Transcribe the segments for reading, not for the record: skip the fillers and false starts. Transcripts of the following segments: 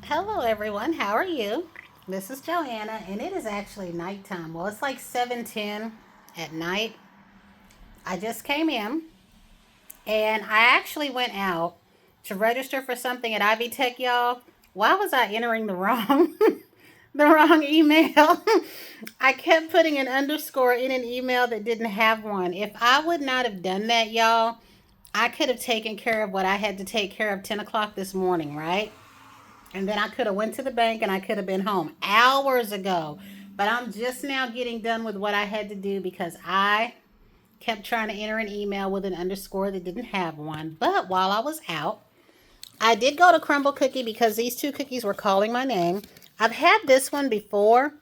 Hello, everyone. How are you? This is Joanna, and it is actually nighttime. Well, it's like 7:10 at night. I just came in, and I actually went out to register for something at Ivy Tech, y'all. Why was I entering the wrong the wrong email? I kept putting an underscore in an email that didn't have one. If I would not have done that, y'all, I could have taken care of what I had to take care of 10 o'clock this morning, right? And then I could have went to the bank and I could have been home hours ago. But I'm just now getting done with what I had to do because I kept trying to enter an email with an underscore that didn't have one. But while I was out, I did go to Crumble Cookie because these two cookies were calling my name. I've had this one before.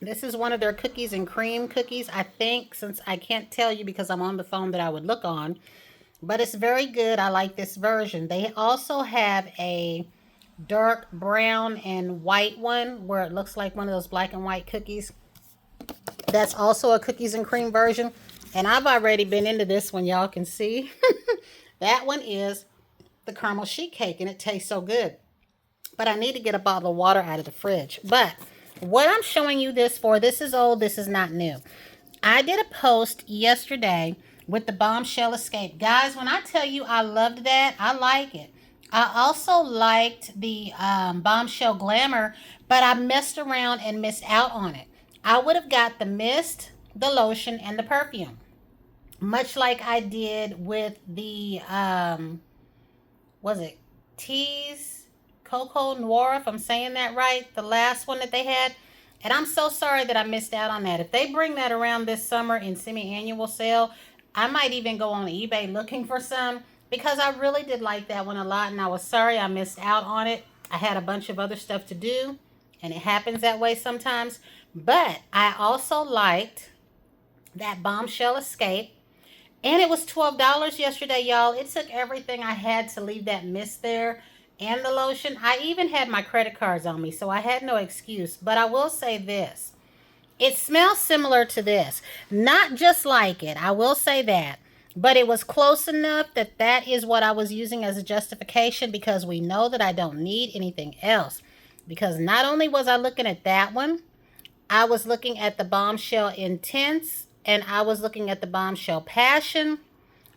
This is one of their cookies and cream cookies, I think, since I can't tell you because I'm on the phone that I would look on. But it's very good. I like this version. They also have a dark brown and white one where it looks like one of those black and white cookies. That's also a cookies and cream version. And I've already been into this one, y'all can see. That one is the caramel sheet cake and it tastes so good. But I need to get a bottle of water out of the fridge. But what I'm showing you this for, this is old, this is not new. I did a post yesterday with the bombshell escape. Guys, when I tell you I loved that, I like it. I also liked the bombshell glamour, but I messed around and missed out on it. I would have got the mist, the lotion, and the perfume. Much like I did with the, was it Tease Coco Noir, if I'm saying that right, the last one that they had. And I'm so sorry that I missed out on that. If they bring that around this summer in semi-annual sale, I might even go on eBay looking for some because I really did like that one a lot and I was sorry I missed out on it. I had a bunch of other stuff to do and it happens that way sometimes. But I also liked that bombshell escape. And it was $12 yesterday, y'all. It took everything I had to leave that mist there and the lotion. I even had my credit cards on me, so I had no excuse. But I will say this. It smells similar to this. Not just like it. I will say that. But it was close enough that that is what I was using as a justification because we know that I don't need anything else. Because not only was I looking at that one, I was looking at the Bombshell Intense and I was looking at the Bombshell Passion.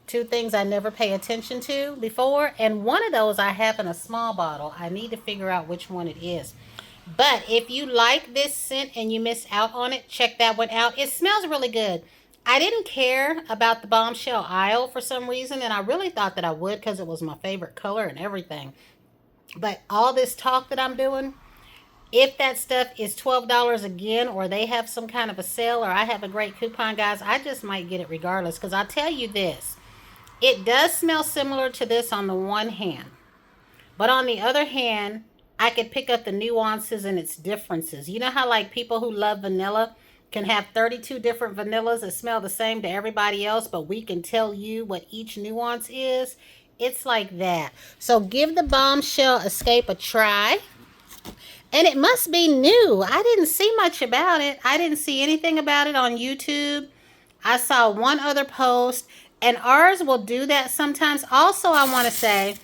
Two things I never pay attention to before. And one of those I have in a small bottle. I need to figure out which one it is. But if you like this scent and you miss out on it, check that one out. It smells really good. I didn't care about the Bombshell Isle for some reason, and I really thought that I would because it was my favorite color and everything. But all this talk that I'm doing, if that stuff is $12 again, or they have some kind of a sale, or I have a great coupon, guys, I just might get it regardless. Because I'll tell you this, it does smell similar to this on the one hand. But on the other hand, I could pick up the nuances and its differences. You know how like people who love vanilla can have 32 different vanillas that smell the same to everybody else, but we can tell you what each nuance is? It's like that. So give the Bombshell Escape a try. And it must be new. I didn't see much about it. I didn't see anything about it on YouTube. I saw one other post, and ours will do that sometimes. Also, I want to say,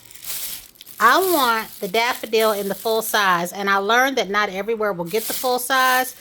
I want the daffodil in the full size, and I learned that not everywhere will get the full size.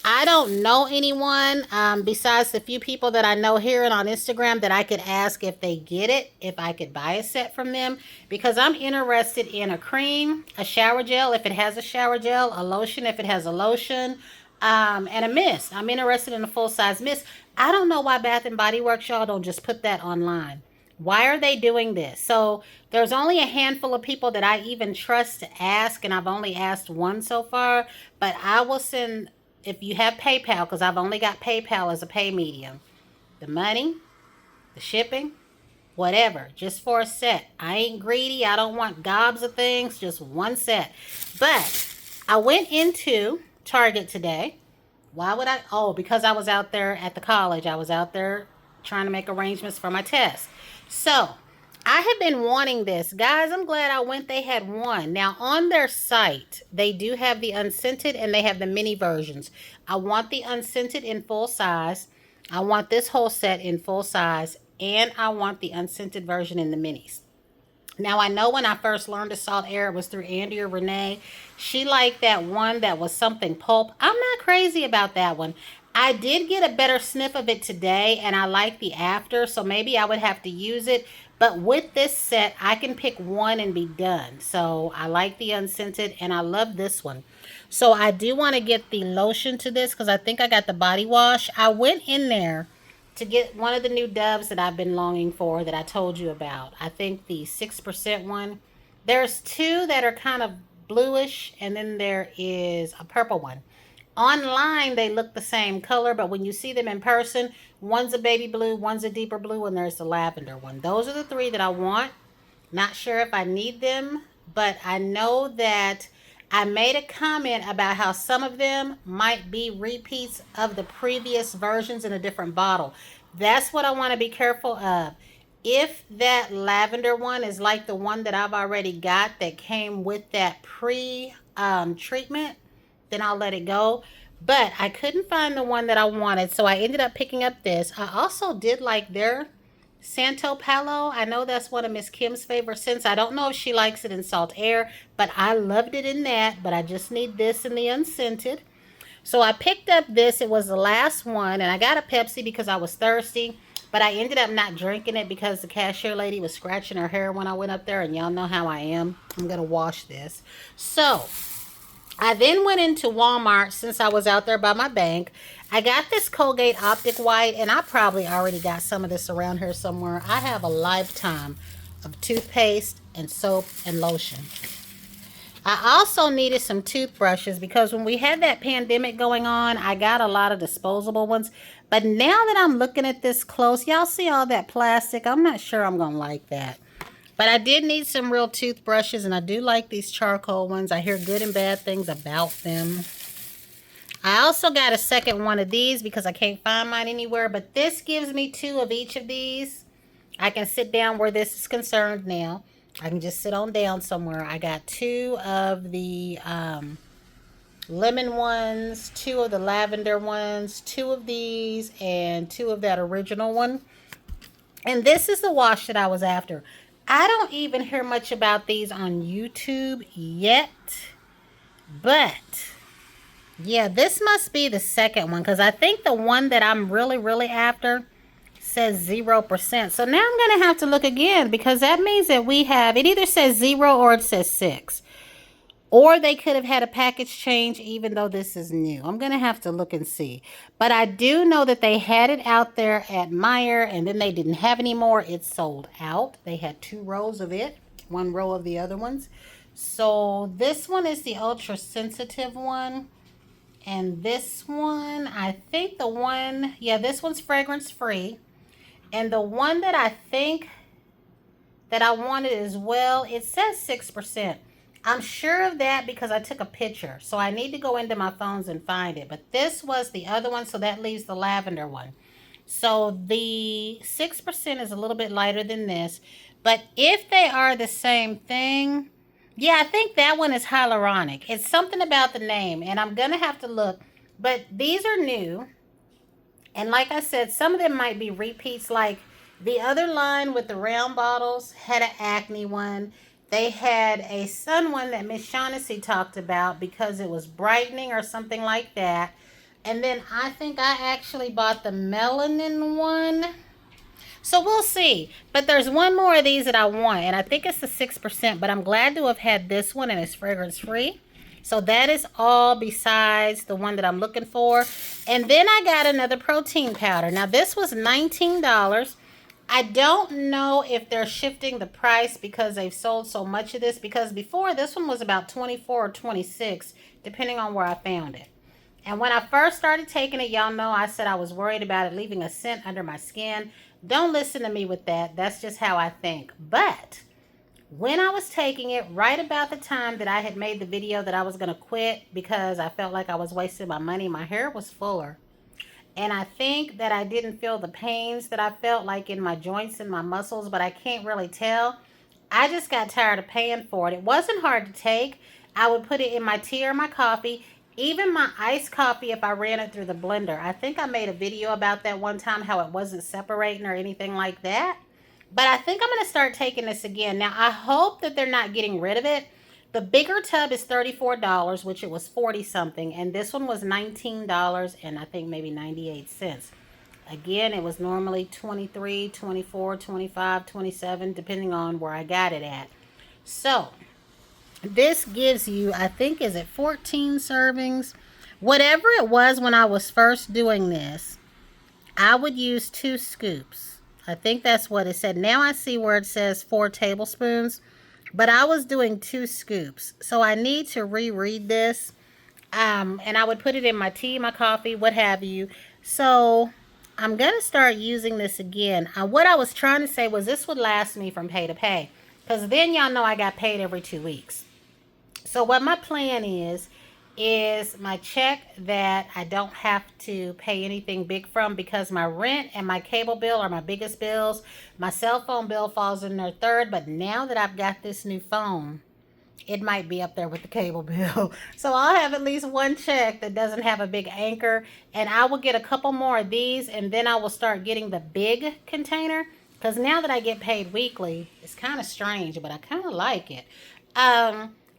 I don't know anyone besides the few people that I know here and on Instagram that I could ask if they get it, if I could buy a set from them, because I'm interested in a cream, a shower gel if it has a shower gel, a lotion if it has a lotion, and a mist. I'm interested in a full size mist. I don't know why Bath and Body Works, y'all, don't just put that online. Why are they doing this? So there's only a handful of people that I even trust to ask, and I've only asked one so far. But I will send, if you have PayPal, because I've only got PayPal as a pay medium, the money, the shipping, whatever, just for a set. I ain't greedy. I don't want gobs of things, just one set. But I went into Target today. Why would I? Oh, because I was out there at the college. I was out there trying to make arrangements for my test. So I have been wanting this. Guys, I'm glad I went. They had one. Now, on their site, they do have the unscented and they have the mini versions. I want the unscented in full size. I want this whole set in full size. And I want the unscented version in the minis. Now, I know when I first learned to salt air, it was through Andy or Renee. She liked that one that was something pulp. I'm not crazy about that one. I did get a better sniff of it today, and I like the after, so maybe I would have to use it. But with this set, I can pick one and be done. So I like the unscented, and I love this one. So I do want to get the lotion to this because I think I got the body wash. I went in there to get one of the new Doves that I've been longing for that I told you about. I think the 6% one. There's two that are kind of bluish, and then there is a purple one. Online, they look the same color, but when you see them in person, one's a baby blue, one's a deeper blue, and there's the lavender one. Those are the three that I want. Not sure if I need them, but I know that I made a comment about how some of them might be repeats of the previous versions in a different bottle. That's what I want to be careful of. If that lavender one is like the one that I've already got that came with that treatment, then I'll let it go. But I couldn't find the one that I wanted, so I ended up picking up this. I also did like their Santo Palo. I know that's one of Miss Kim's favorite scents. I don't know if she likes it in salt air, but I loved it in that. But I just need this in the unscented. So I picked up this. It was the last one, and I got a Pepsi because I was thirsty. But I ended up not drinking it because the cashier lady was scratching her hair when I went up there, and y'all know how I am. I'm going to wash this. So I then went into Walmart since I was out there by my bank. I got this Colgate Optic White, and I probably already got some of this around here somewhere. I have a lifetime of toothpaste and soap and lotion. I also needed some toothbrushes because when we had that pandemic going on, I got a lot of disposable ones. But now that I'm looking at this close, y'all see all that plastic? I'm not sure I'm going to like that. But I did need some real toothbrushes, and I do like these charcoal ones. I hear good and bad things about them. I also got a second one of these because I can't find mine anywhere, but this gives me two of each of these. I can sit down where this is concerned now. I can just sit on down somewhere. I got two of the lemon ones, two of the lavender ones, two of these, and two of that original one. And this is the wash that I was after. I don't even hear much about these on YouTube yet. But, yeah, this must be the second one. Because I think the one that I'm really, really after says 0%. So now I'm going to have to look again. Because that means that we have, it either says 0 or it says 6. Or they could have had a package change even though this is new. I'm going to have to look and see. But I do know that they had it out there at Meijer and then they didn't have any more. It sold out. They had 2 rows of it, 1 row of the other ones. So this one is the ultra sensitive one. And this one, I think the one, yeah, this one's fragrance free. And the one that I think that I wanted as well, it says 6%. I'm sure of that because I took a picture. So I need to go into my phones and find it. But this was the other one, so that leaves the lavender one. So the 6% is a little bit lighter than this. But if they are the same thing, yeah, I think that one is hyaluronic. It's something about the name, and I'm going to have to look. But these are new. And like I said, some of them might be repeats. Like the other line with the round bottles had an acne one. They had a sun one that Miss Shaughnessy talked about because it was brightening or something like that. And then I think I actually bought the melanin one. So we'll see. But there's one more of these that I want. And I think it's the 6%. But I'm glad to have had this one and it's fragrance free. So that is all besides the one that I'm looking for. And then I got another protein powder. Now this was $19. I don't know if they're shifting the price because they've sold so much of this. Because before, this one was about $24 or $26, depending on where I found it. And when I first started taking it, y'all know I said I was worried about it leaving a scent under my skin. Don't listen to me with that. That's just how I think. But when I was taking it, right about the time that I had made the video that I was going to quit because I felt like I was wasting my money, my hair was fuller. And I think that I didn't feel the pains that I felt like in my joints and my muscles, but I can't really tell. I just got tired of paying for it. It wasn't hard to take. I would put it in my tea or my coffee, even my iced coffee if I ran it through the blender. I think I made a video about that one time, how it wasn't separating or anything like that. But I think I'm going to start taking this again. Now, I hope that they're not getting rid of it. The bigger tub is $34, which it was 40 something. And this one was $19 and I think maybe 98 cents. Again, it was normally 23, 24, 25, 27, depending on where I got it at. So, this gives you, I think, is it 14 servings? Whatever it was when I was first doing this, I would use 2 scoops. I think that's what it said. Now I see where it says 4 tablespoons, but I was doing 2 scoops. So I need to reread this. And I would put it in my tea, my coffee, what have you. So I'm going to start using this again. What I was trying to say was this would last me from pay to pay. Because then y'all know I got paid every 2 weeks. So what my plan is my check that I don't have to pay anything big from, because my rent and my cable bill are my biggest bills. My cell phone bill falls in their third, but now that I've got this new phone, it might be up there with the cable bill. So I'll have at least one check that doesn't have a big anchor, and I will get a couple more of these, and then I will start getting the big container, because now that I get paid weekly, it's kind of strange, but I kind of like it.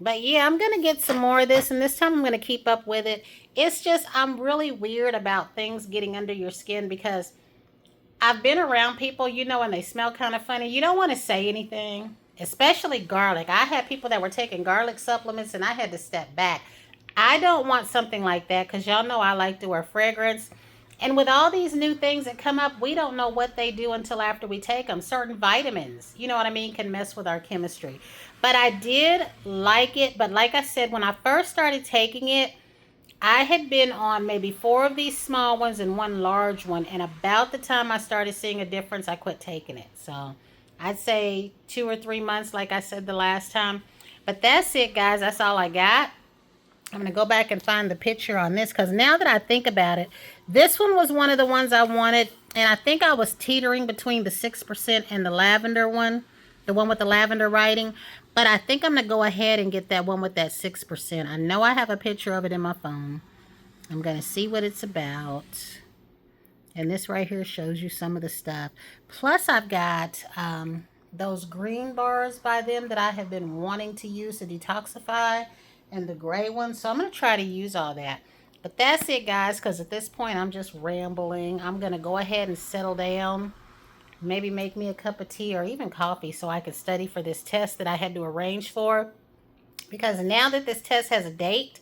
But yeah, I'm going to get some more of this, and this time I'm going to keep up with it. It's just, I'm really weird about things getting under your skin, because I've been around people, and they smell kind of funny. You don't want to say anything, especially garlic. I had people that were taking garlic supplements, and I had to step back. I don't want something like that, because y'all know I like to wear fragrance. And with all these new things that come up, we don't know what they do until after we take them. Certain vitamins, you know what I mean, can mess with our chemistry. But I did like it. But like I said, when I first started taking it, I had been on maybe 4 of these small ones and 1 large one. And about the time I started seeing a difference, I quit taking it. So I'd say 2 or 3 months, like I said the last time. But that's it, guys. That's all I got. I'm going to go back and find the picture on this, because now that I think about it, this one was one of the ones I wanted. And I think I was teetering between the 6% and the lavender one, the one with the lavender writing. But I think I'm going to go ahead and get that one with that 6%. I know I have a picture of it in my phone. I'm going to see what it's about. And this right here shows you some of the stuff. Plus, I've got those green bars by them that I have been wanting to use to detoxify, and the gray ones. So I'm going to try to use all that. But that's it, guys, because at this point, I'm just rambling. I'm going to go ahead and settle down. Maybe make me a cup of tea or even coffee so I can study for this test that I had to arrange for. Because now that this test has a date,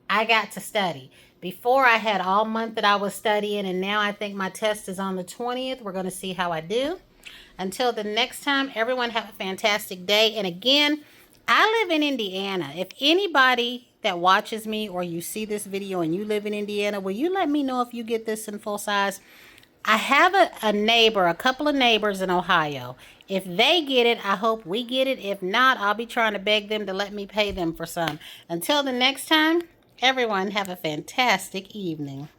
I got to study. Before, I had all month that I was studying, and now I think my test is on the 20th. We're going to see how I do. Until the next time, everyone have a fantastic day. And again, I live in Indiana. If anybody that watches me or you see this video and you live in Indiana, will you let me know if you get this in full size? I have a neighbor, a couple of neighbors in Ohio. If they get it, I hope we get it. If not, I'll be trying to beg them to let me pay them for some. Until the next time, everyone have a fantastic evening.